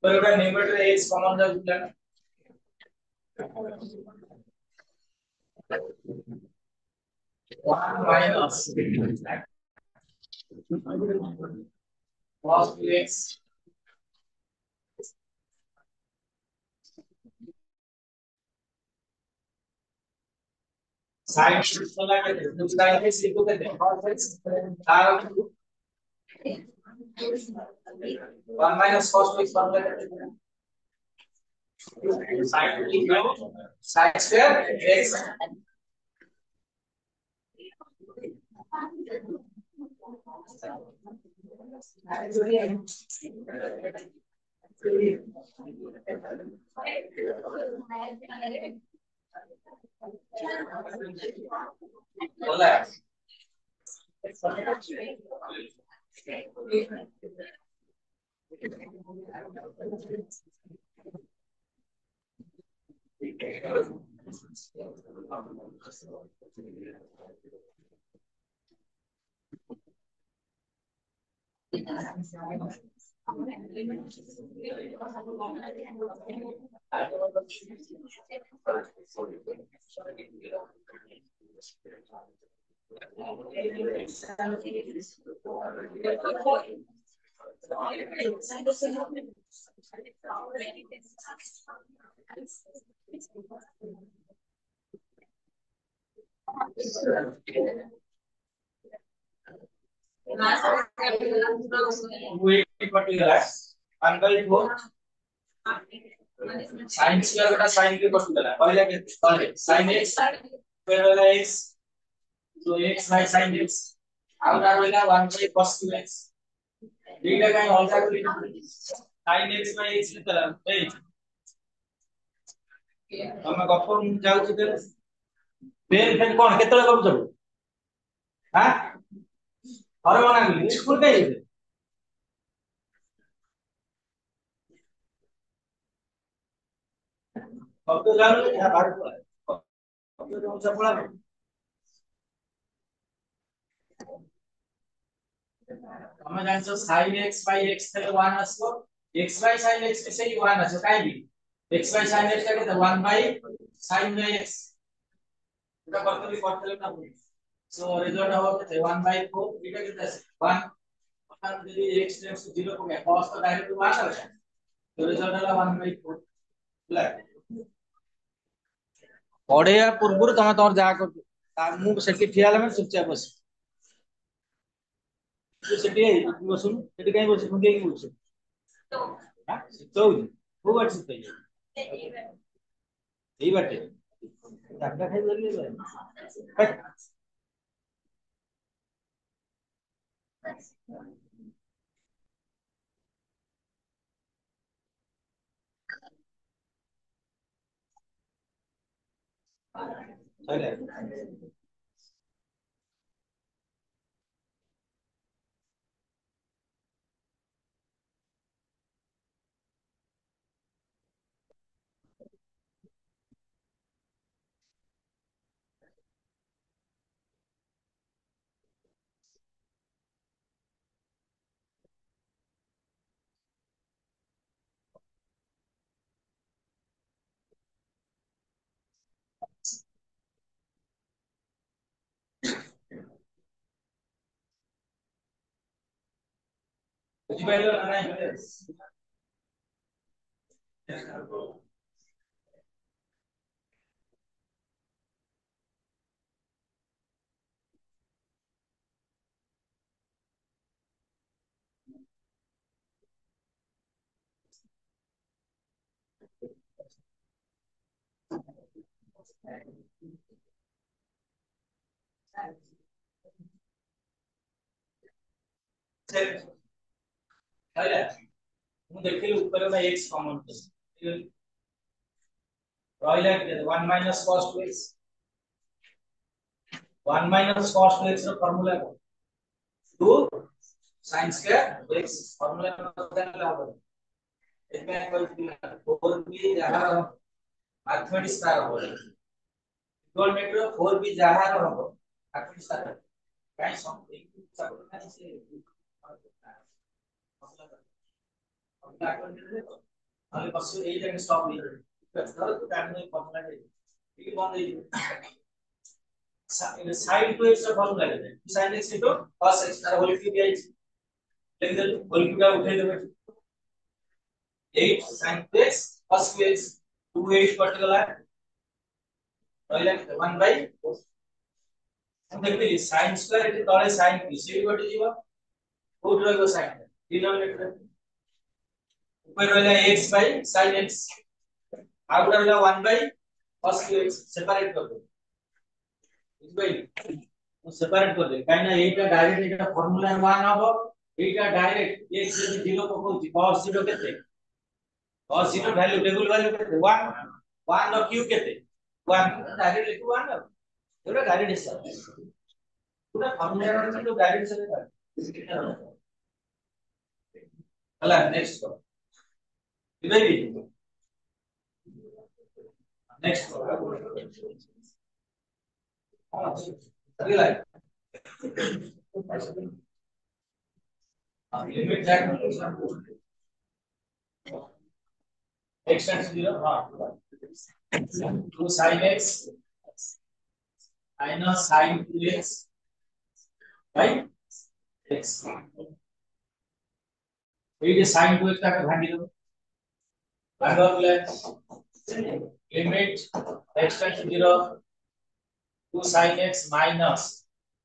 Numerator is common the 1 minus cos 2x sin one minus cos 2x sin square x one by 4 sin square बटा sin के cut गला पहले के sin x फिर वाला x तो x by sin x outta रहला 1 by cos 2x एटा काई अलगा करी sin x by x लिखला ए हम गप्प जाउ छी फेर कोन केतले करू हां अरे मना स्कूल के अब तो जानो या बाहर को अब तो कौन सा पढ़ा हम जानो sin x by x थे 1 আসলো x by sin x से ही 1 আছে কাই x by sin x K 1 by sin x এটা করতে না সো রেজাল্ট হবে 1 by 4 এটা কি আছে 1 অর্থাৎ যদি x টেন্ডস টু 0 কমে cos তো ডাইরেক্ট 1 আসে তো রেজাল্ট হলো 1 by 4 বুঝলা पढ़ेया पूर्व तुम तुम जहाँ कर मुझे ठिया चुपचाप बस बसुन कहीं बस बोलुँ खूब बाटे शीत यही बाटे ବୁଝିପାରିଲ ନା ନାଇଁ? ହେଲା ମୁଁ ଦେଖିଲି ଉପରେ ବା x କମन ରହିଲା କେତେ 1 minus cos 2x 1 minus cos 2x ର ଫର୍ମୁଲା କଣ 2 sin square x ଫର୍ମୁଲା ଜାଣିଲା ହବ ଏବେ କହିଥିଲି 4b ଯାହାର मैथमेटिक्स तार हो ट्रिगोनोमेट्री 4b ଯାହାର ହବ मैथमेटिक्स तार କାଇଁ ସମ ସବୁ କାଇଁ ସେ नले बस एई जगह स्टॉप नहीं धर तो टाइम नहीं फॉर्मूला है ये बंद है साइन टू एक्स का फॉर्मूला है sin x into cos x तार होल क्यूब आई लिख दे होल क्यूब उठा देबे 8 sin 2x cos 2x 2 8 cut गला रहला 1 बाय हम देखते sin स्क्वायर एटी तळे sin की से कट जीवा कोड रहबो sin डिनोमिनेटर ऊपर रहला x by sin x out रहला 1 बाय cos 2x सेपरेट कर दो बुझबै तो सेपरेट कर दे काई ना एटा डायरेक्ट एटा फार्मूला 1 हबो एटा डायरेक्ट x जदी 0 पकोची cos 0 केते cos 0 वैल्यू टेबल वैल्यू केते 1 1 नो क्यू केते 1 डायरेक्ट लिखु 1 एटा डायरेक्ट हिसाब पूरा फार्मूला रे तो डायरेक्ट से हला नेक्स्ट करो दिबेबी नेक्स्ट अगला limit check x tends to 0 हां 2 sin x minus sin 2x by x ये sin 2x का भागी दो भागा limit x tends to 0 2 sin x minus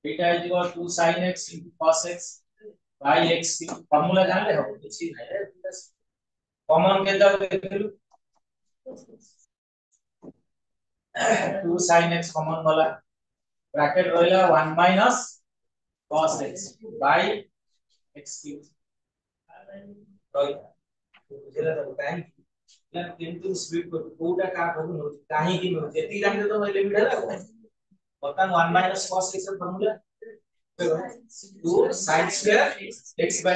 beta is equal 2 sin x into cos x by x formula जान ले हो कुछ ही है कॉमन के दाव देखलु 2 sin x कॉमन वाला ब्रैकेट रहला 1 minus cos x by x cube बुझला तो काहे ला किंतु स्पीड को कोडा का करू काहे की जेती जान तो लिमिट है button 1 minus cos x formula 2 sin square x by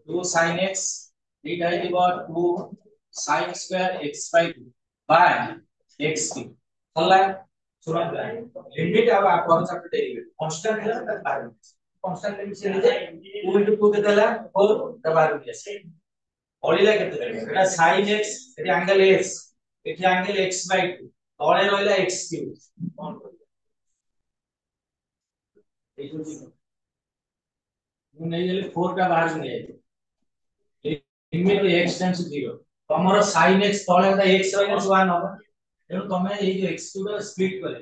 2 sin x theta is equal to 2 sin square x by 2 by x की हल्ला सुना लिमिट अब आप कौन सा डेरिवेटिव कांस्टेंट है ना बाहर कांस्टेंट लिमिट से लीजिए 2 into 2 कितना ला 4 बाहर निकले ओलिला कितना एटा sin x Etah angle x Etah angle x by 2 तळे रहला x क्यूब कोन ए जो नहीं देले 4 का बाहर नहीं आए लिमिट x टेंड्स टू 0 तमरो sin x तळे ता x - 1 हो तेनु तमे ए जो x क्यूब स्प्लिट करे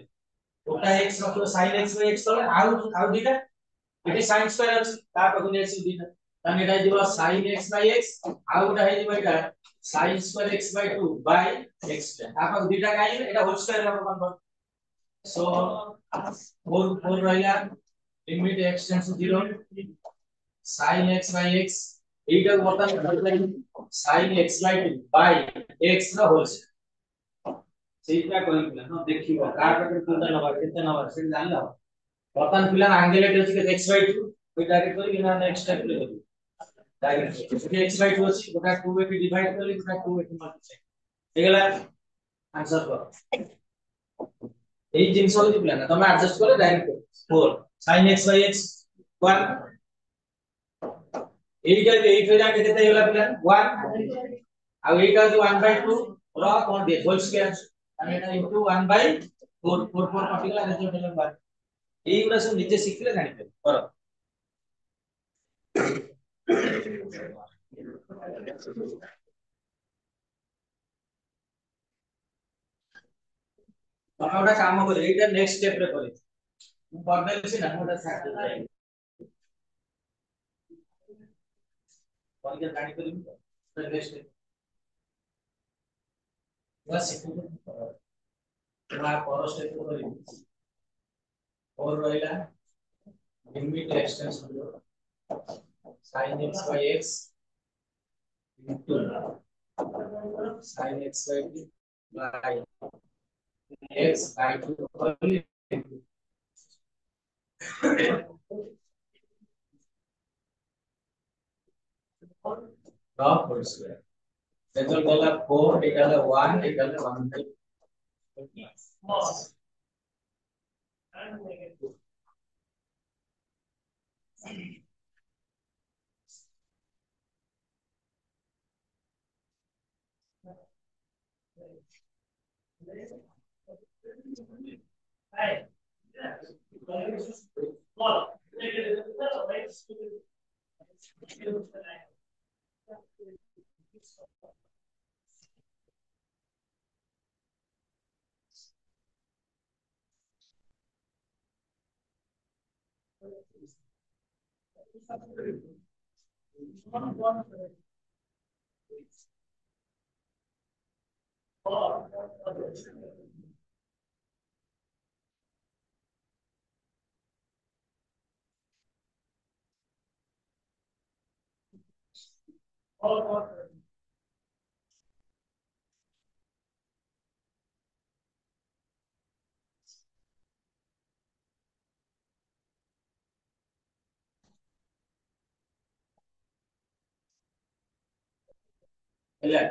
ओटा x मतलब sin x by x तळे आउ दिटा एटी sin स्क्वायर अछि ता पकु x दिटा तने एटा जीवा sin x by x आउटा हे जीवा एटा sin square x by 2 by x आपक दिटा काई एटा होल स्क्वायर रा कन्वर्ट सो 4 रहला limit x tends to 0 sin x by x एटा बटन sin x by 2 by x रा होल सेटा कहिला न देखिबो कार पर कोनटा नबा केते नबा से जानला बटन पिला एंगल एट अछि के x by 2 कोई डायरेक्ट करी ना नेक्स्ट स्टेप ले डायरेक्ट x by 2 अछि गोटा 2 पे डिवाइड करली गोटा 2 पे मल्टीप्लाई हेगला आंसर कर एई जिंस होली पिला ना तमे एडजस्ट करे direct 4 sin x by x 1 एटा 8 जाके केते हेगला पिला 1 आ एटा जो 1 by 2 रा कोन दे whole square and it into 1 by 4 4 4 particular result 1 এইগুলা সব নিজে শিখলে জানিবে কর ତମେ ଗୋଟେ କାମ କର ଏଇଟା ନେକ୍ସଟ ସ୍ଟେପ ରେ କରିବ ମୁଁ କରିଦେଲି ସିନା ମୁଁ ଗୋଟେ ପରୀକ୍ଷା ଜାଣିପାରିବି ତ ନେକ୍ସଟ ବସ୍ ଶିଖୁଛୁ ନା ପର ସ୍ଟେପ କରିବି और ରହିଲା limit extension sin x by x into sin x by x by 2 only dot whole square result ହେଲା 4 এটা হলো 1 এটা হলো 1 by ହେଲା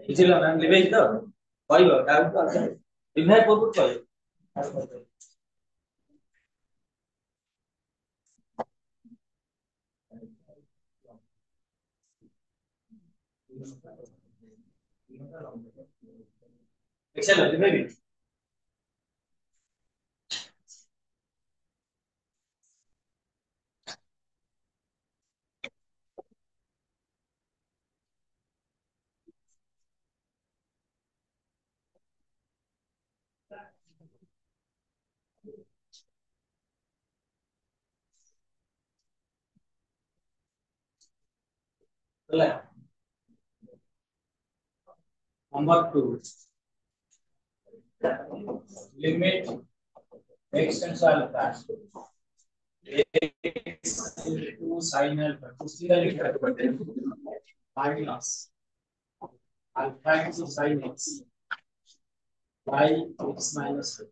ବୁଝିଲ ନା ଲିଭେଇ ତ କହିବ ଡାଉଟ ଅଛି ରିଭାଇଜ ପୂର୍ବରୁ କହିବ excellent maybe ହେଲା number 2 limit x tends to alpha x into sin alpha उसी का लिखा है minus alpha into sin x by x minus 2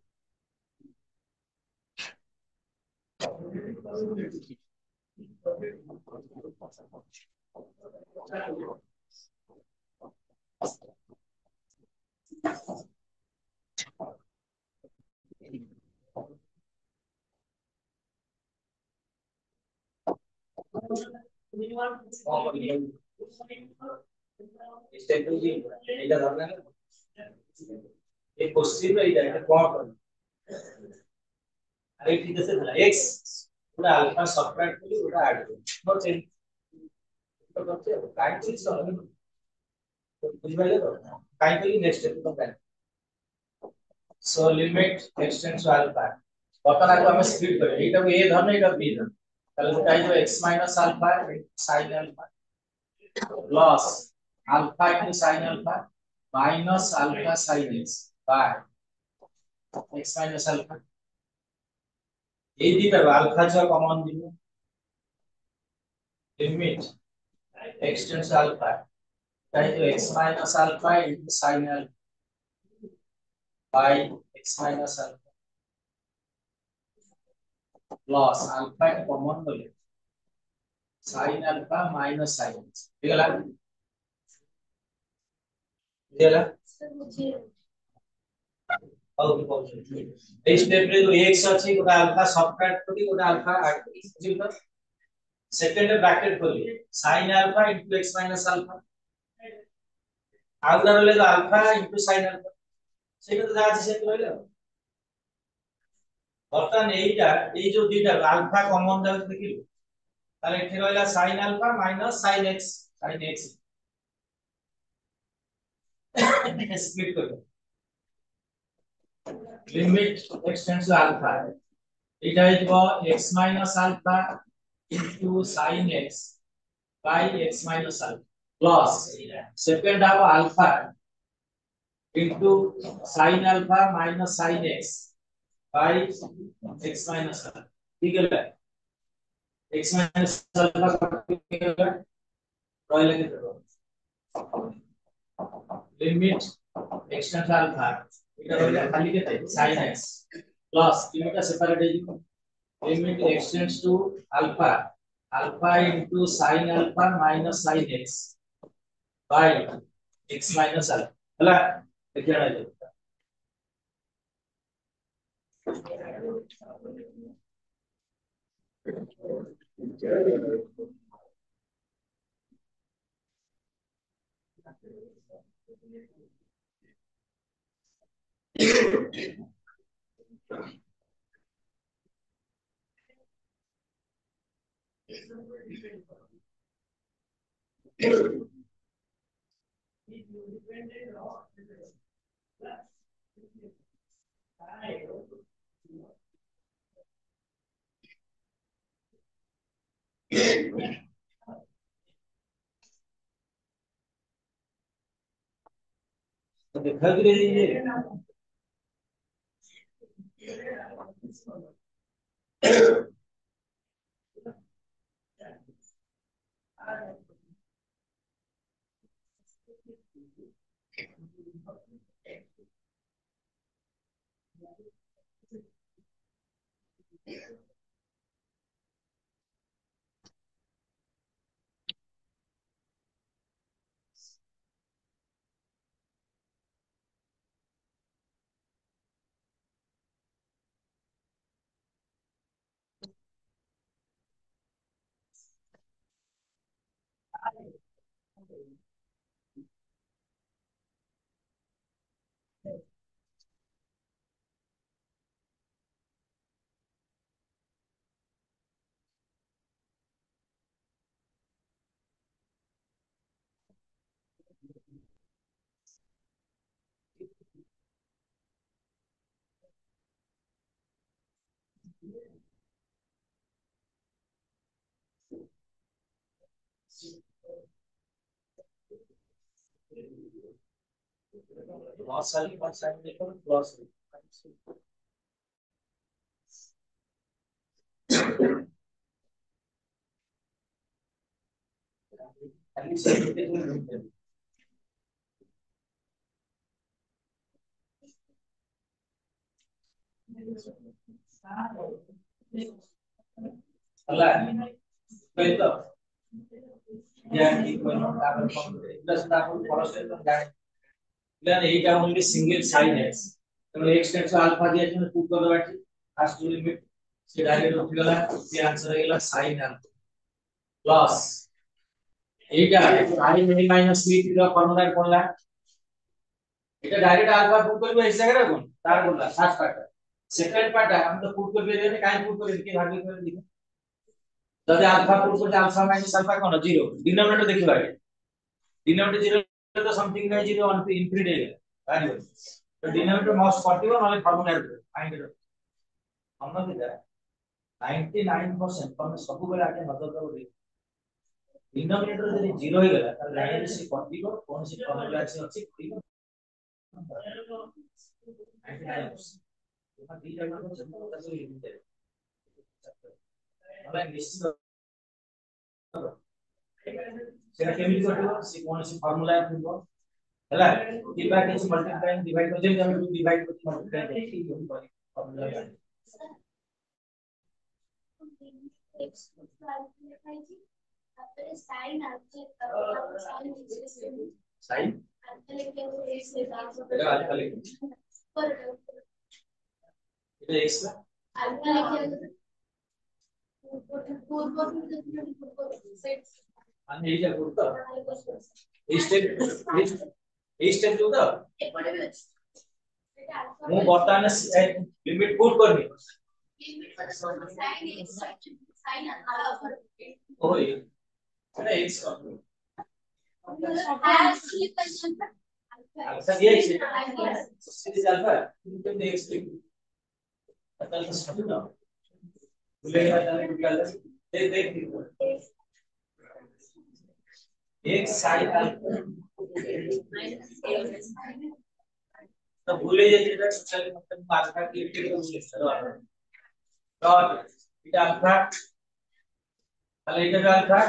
step जी एटा धरना ए क्वेश्चन रे एटा कोन कर अरे ठीक से थला x पूरा अल्फा सबट्रैक्ट करी पूरा ऐड कर नो चेंज तो करते हो काई चीज सब बुझ पाइले तो काई करी नेक्स्ट स्टेप तो कर so limit x tends to alpha बर्तमान आको हम स्प्लिट करें एटा को a धरना एटा b धरना তাহলে সেটা হলো x minus alpha sin alpha plus alpha into sin alpha minus alpha sin x by x minus alpha এই দিটা আলফা যা কমন দিব limit x tends to alpha তাই তো x minus alpha into sin alpha by x minus alpha plus alpha common হলে sin alpha minus sin x বুঝলা বুঝলা এই স্টেপ রে তো x আছে গোটা আলফা सबट्रैक्ट করি গোটা আলফা ऐड করি বুঝলা সেকেন্ড ব্র্যাকেট করি sin alpha into x minus alpha alpha হলে তো আলফা ইনটু sin আলফা সেটা তো যা আছে সেটা হইলো বর্তমান এইটা এই যে দুইটা আলফা কমন দাও দেখিল তাহলে এখানে হইলা sin alpha minus sin x split করবে limit x tends to alpha এটা হইব x minus alpha into sin x by x minus alpha plus second হবে alpha into sin alpha minus sin x by x minus alpha ঠিক আছে x minus alpha কি হবে রয় লিখে দেব limit x tends to alpha এটা হইলো খালি কেটে sin x প্লাস লিমিটটা সেপারেট হয়ে যাবে limit x tends to alpha into sin alpha minus sin x by x minus alpha ହେଲା ଦେଖିବା ନାହିଁ देखा कि ये बहुत सारी साइन देखो प्लस खाली साइन देखो अल्लाह पहले तो यार की कोई ताकत कम प्लस ताकत फॉरस्टर तो जाए then এইটা only single sin x তাহলে x টেন্ডস টু আলফা দিয়ে তুমি পুট করে দাও ফার্স্ট লিমিট সে ডাইরেক্ট উঠে গেল সে आंसर হয়ে গেল sin আলফা প্লাস এইটা sin a মাইনাস b এর ফর্মুলা করলা এটা ডাইরেক্ট আলফা পুট করবে এই জায়গায় কোন তার বললা ফার্স্ট পার্ট সেকেন্ড পার্ট আমি তো পুট করবে এখানে কাই পুট করে কি ভাগ করে দিই যদি আলফা পুট করতে আলফা মাইনাস আলফা কোন 0 ডিনোমিনেটর দেখিবা ডিনোমিনেটর 0 তো something by 0 1 to infinity value তো ডিনোমিনেটর মোস্ট পসিবল মানে ফর্মুলা এর ফাইন্ড ইট আমরা দিদা 99% ତମେ ସବୁବେଳେ ଆগে ନଜର ଦବ ডিনোমিনেটর যদি 0 হয়ে গেল তাহলে লাইনের সে কটিব কোন সে ফর্মুলা আছে কটিব 99% তোমরা দিটা মানে সেটা তো লিখতে আমরা নিশ্চিত সেটা কেমিতি কটিব সে কোন সে ফর্মুলা দিব ହେଲା କିବା କିଛି ମଲ୍ଟିପ୍ଲାଇଂ ଡିଭାଇড କରି ଯେମିତି ଆମେ ଡିଭାଇড କରି ମଲ୍ଟିପ୍ଲାଇ ଦେଖି ଫର୍ମୁଲା x তারপরে sin আছে sin এটা আলফা লিখি এটা x না আলফা লিখে পূর্ব আমি এইটা করতে এই স্টেপ এই স্টেপ जो तो এরপরে হচ্ছে এটা আলফা मु बर्तमान लिमिट पुट करनी লিমিট কত sin x sin আলফা ओए এটা x করব আর স্লিপ কোশ্চেন আলফা দিয়ে আছে সিরিজ আলফা কিন্তু x তাহলে তো সব না ভুলে গেলে তাহলে কি গেল দেখ x sin আলফা तो भूले ये जेटा सोशल मतलब अल्फा की लिमिट को भूले डॉट এটা আলফা তাহলে এটা আলফা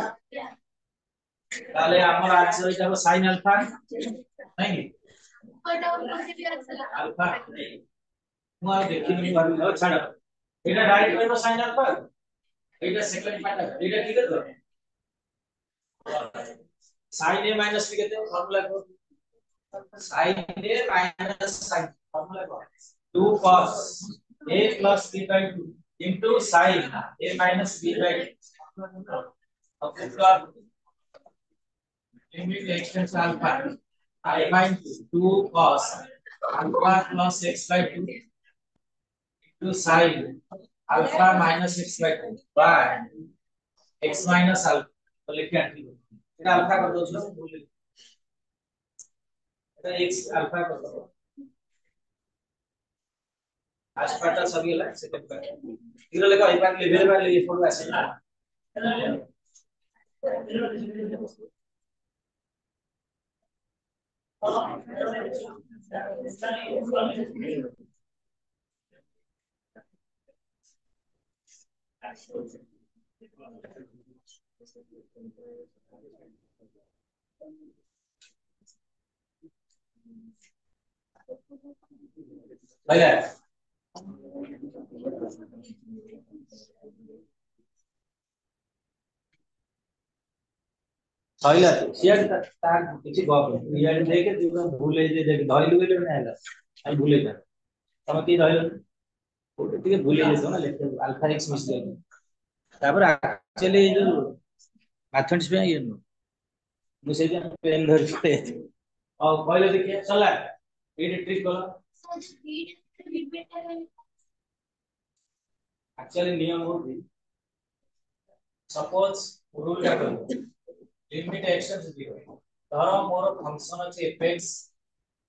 তাহলে আমার আছে ওইটা হলো sin আলফা নাকি ওটা পজিটিভ আছে আলফা তোমার দেখিনি ভাবি দাও ছাড়ো এটা ডাইরেক্ট হলো sin আলফা এটা সেকেন্ড পার্ট এটা ঠিক আছে sin a माइनस लिखते हैं फॉर्मूला को sin a minus sin formula को 2 cos a plus b by 2 into sin a minus b by 2 अब इसका limit x tends alpha I minus 2 cos alpha plus x by 2 into sin alpha minus x by 2 by x minus alpha तो लिख के এটা alpha কত ছিল বলি এটা x আলফা কত আশপাটা সবই হলো সেকেন্ড পার্ট এগুলো লেখা এই পার্ট লেভেল বাই লেভেল পড়বে আসে না भैया सही है शेयर तार किसी गप यार देखे तू भूले जे देख धइलु गेले ना आला आई भूले जा तमे की धइलु ଟିକେ ଭୁଲି ଯାଇଛ ନା ଆଲଫା ଏକ୍ସ ମିଶିଲେ ତାପରେ ଆକ୍ଚୁଆଲି ଏ ଯୋଉ ମ୍ୟାଥମେଟିକ୍ସ ପାଇଁ ଇଏ ନୁହଁ ମୁଁ ସେଇଟା ପେନ୍ ଧରିଛି ଆଉ କହିଲେ ଦେଖିଆ ଚଲା ଏଇଠି ଟ୍ରିକ୍ କର एक्चुअली नियम होती सपोज रूल क्या करो लिमिट x टेंड्स टू 0 धरो मोर फंक्शन अछि fx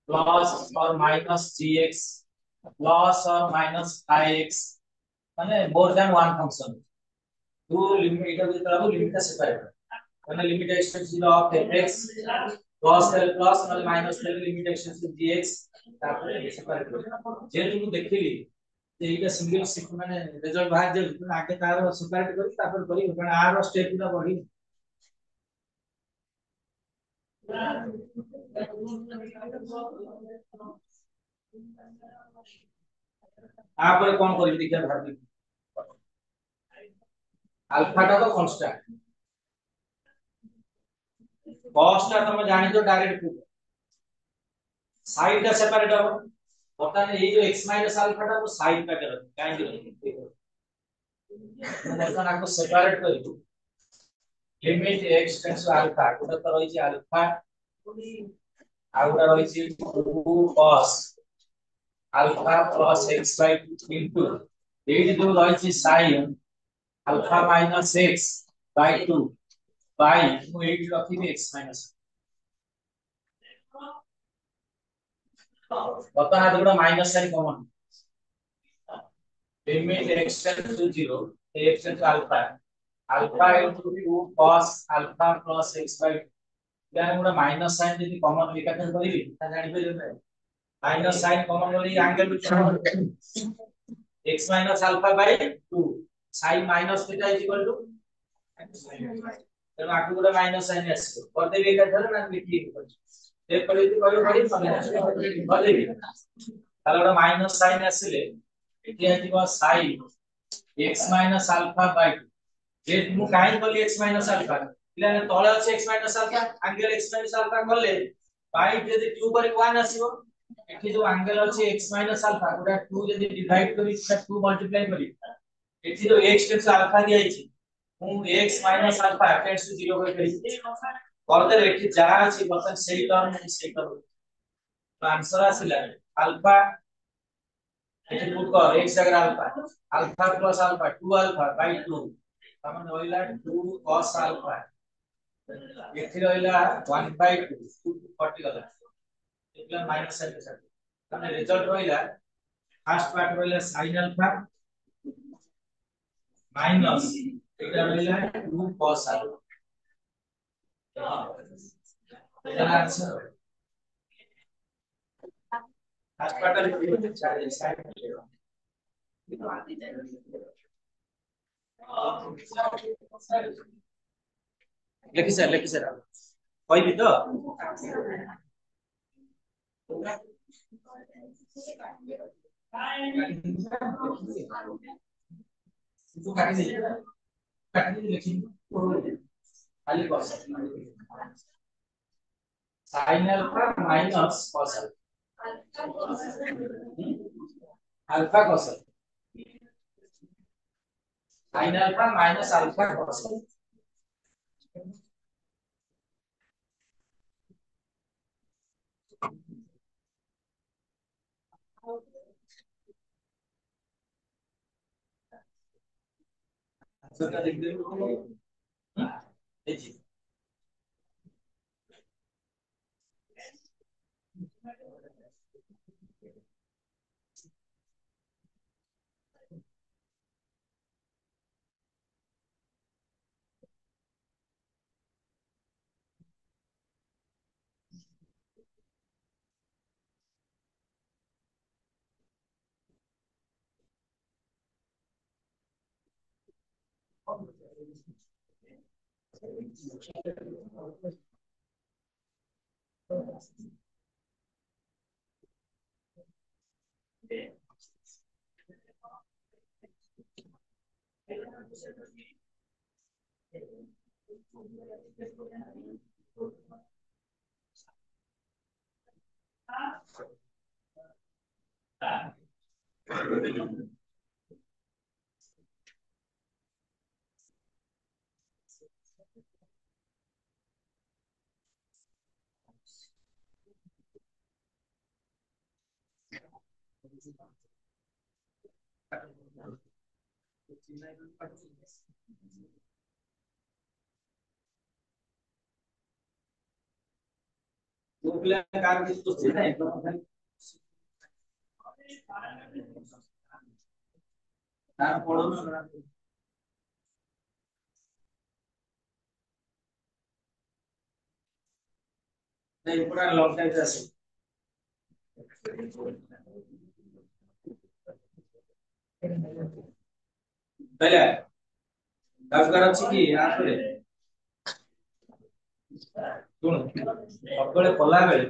प्लस और माइनस gx प्लस और माइनस ix माने more than one function to limit इटा भी तरह लिमिट का सेपरेट माने limit x tends to 0 of fx plus माने minus limit x tends to gx तापर सेपरेट जे तुम देखिली এইটা সিঙ্গেল শিফট মানে রেজাল্ট বাহার যে আগে তার সেপারেট করি তারপর করি কারণ আর স্টেপ গুলো বড়ি তারপরে কোন করি দেখিয়া ভাবি আলফাটা তো কনস্ট্যান্ট কসটা তুমি জানি তো ডাইরেক্ট সাইডটা সেপারেট হবে বর্তমানে এই যে x माइनस আলফাটা को সাইড কাটে রাখো কাইন্ড দেখো এখন আপনি সেপারেট করি limit x tends to alpha কোটা তো রইছে আলফা আর ওটা রইছে 2 cos alpha plus x by 2 into এই যে রইছে sin alpha minus x by 2 by মু এইটি রাখিবি x মাইনাস बता है तो minus sine common limit x tends to 0 x tends to alpha alpha into 2 cos alpha plus x by यानी गुडा माइनस साइन यदि कॉमन लिखाते करिबी ता जानि पे माइनस साइन कॉमन बोली angle x minus alpha by 2 sin minus theta is equal to तो आकु गुडा माइनस साइन आसी कर देबी एका धर ना लिखि एक परिधि कहियो करी भले भी তাহলে ওটা মাইনাস সাইন আসলে এটি আসিব sin x minus alpha by 2 যে মু কাই বলি x মাইনাস আলফা ইলানে তলে আছে x minus alpha angle x minus alpha করলে বাই যদি 2 করে 1 আসিব এটি যে অ্যাঙ্গেল আছে x মাইনাস আলফা ওটা 2 যদি ডিভাইড করি সেটা 2 মাল্টিপ্লাই করি এটি তো x টেন্ডস আলফা দিয়েছি মু x minus alpha tends to 0 করে ফেলি করতে এটি যা আছে বর্তমান সেই টার্ম आंसर आसिला अल्फा एठी पुट कर x जगह alpha alpha plus alpha 2 alpha by 2 तमन होइला 2 cos अल्फा एठी होइला 1 बाय 2 2 40 गला एटला माइनस साइन के साथ तमन रिजल्ट होइला फर्स्ट पार्ट होइला sin अल्फा माइनस एटा होइला 2 cos अल्फा एटा आंसर फर्स्ट पार्ट होइला sin लेखि सर कहबी तो तू काटी दे लेखि खाली cos sin alpha minus cos alpha cos sin alpha minus alpha cos तो लिख दे देखिए दूसरा काम किस तो है नाम पढ़ो ना नहीं पूरा लॉक टाइप से पहले दसगार अच्छी की यहाँ पे सुन सबले कला बेले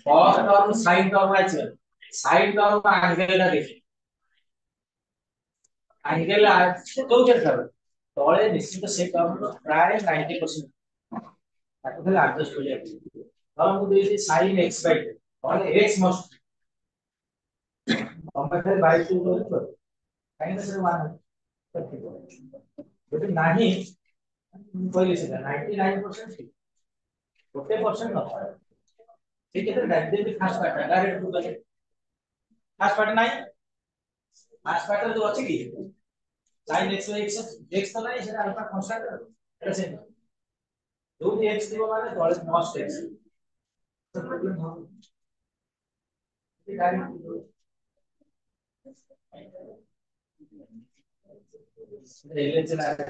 फर्स्ट टर्म साइन टर्म আছে साइन टर्म एंगल देखि एंगल तो के कर तळे निश्चित से टर्म प्राय 90% ताको खाली एडजस्ट हो जाए हम को देसी sin x बाय 2 और x मस्ट हम खाली बाय 2 कर sin से 1 যদি नहीं कोई से 99% ठीक गोटे परसेंट न ठीक है तो डायरेक्ट भी फास्ट पार्ट डायरेक्ट टू कर फास्ट पार्ट नहीं फास्ट पार्ट तो अछि की sin x x x तो नहीं सेटा अल्फा कांस्टेंट है ऐसे दो भी x दियो माने तो मस्ट x तो प्रॉब्लम हो डायरेक्ट रेले चला है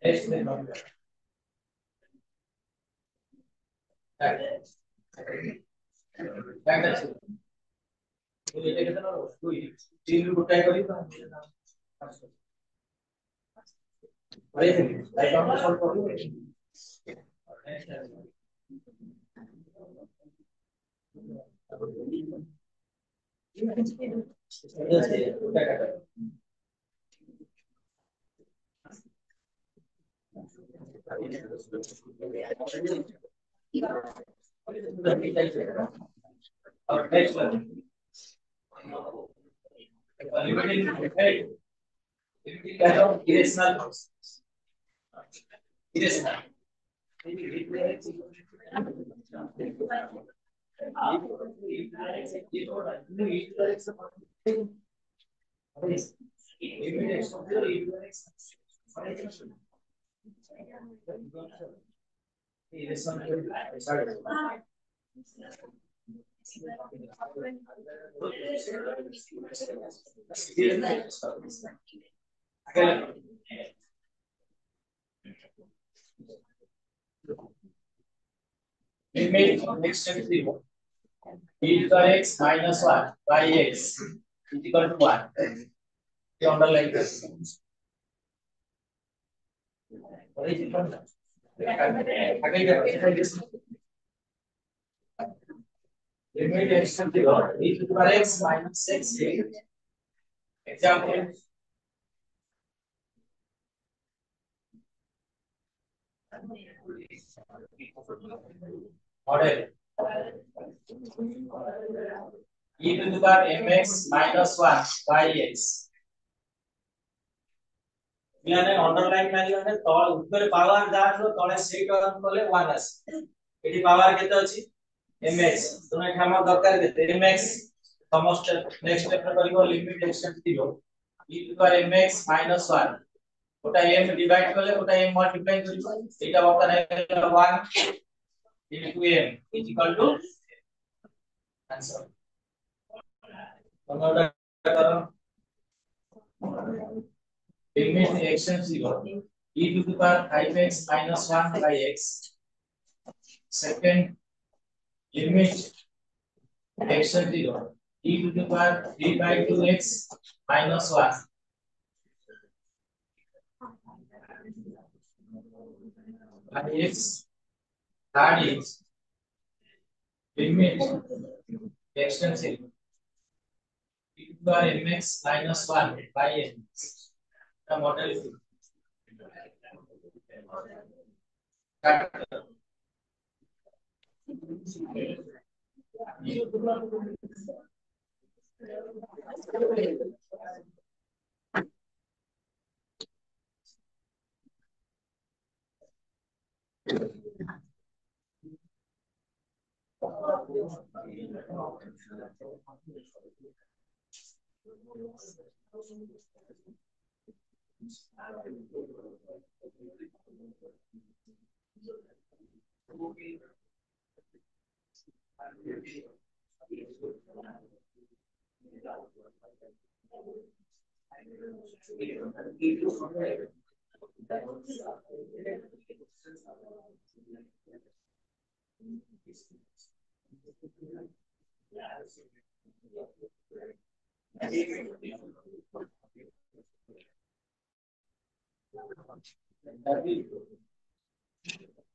x में बैक तो ये कितना कोई तीन गुटाई करी तो अरे लाइक हम सॉल्व कर लो और next limiting irrational irrational Limit of x to 0. E to x minus 1 by x is equal to 1. You underline this. What is it? Limit x to 0. E to x minus x. Example. Model. E to the power mx minus 1 by x. याने underline Mario ने तळ ऊपर power दाखलो तळे set on कोले 1 आस एठी power केते अछि mx तुने हम दरकार केते mx समस्त नेक्स्ट स्टेप करिवो limit x tend 0 e to power mx minus 1 ওটা m ডিভাইড করলে ওটা m মাল্টিপ্লাই করিব এটা বর্তমানে 1 into m is equal to answer তোমরা করো limit x tend 0 e to the power 5x minus 1 by x. Second, limit x tend 0 e to the power 3 by 2x minus 1. And x third is limit x tend 0 e to the power mx minus 1 by n. The model is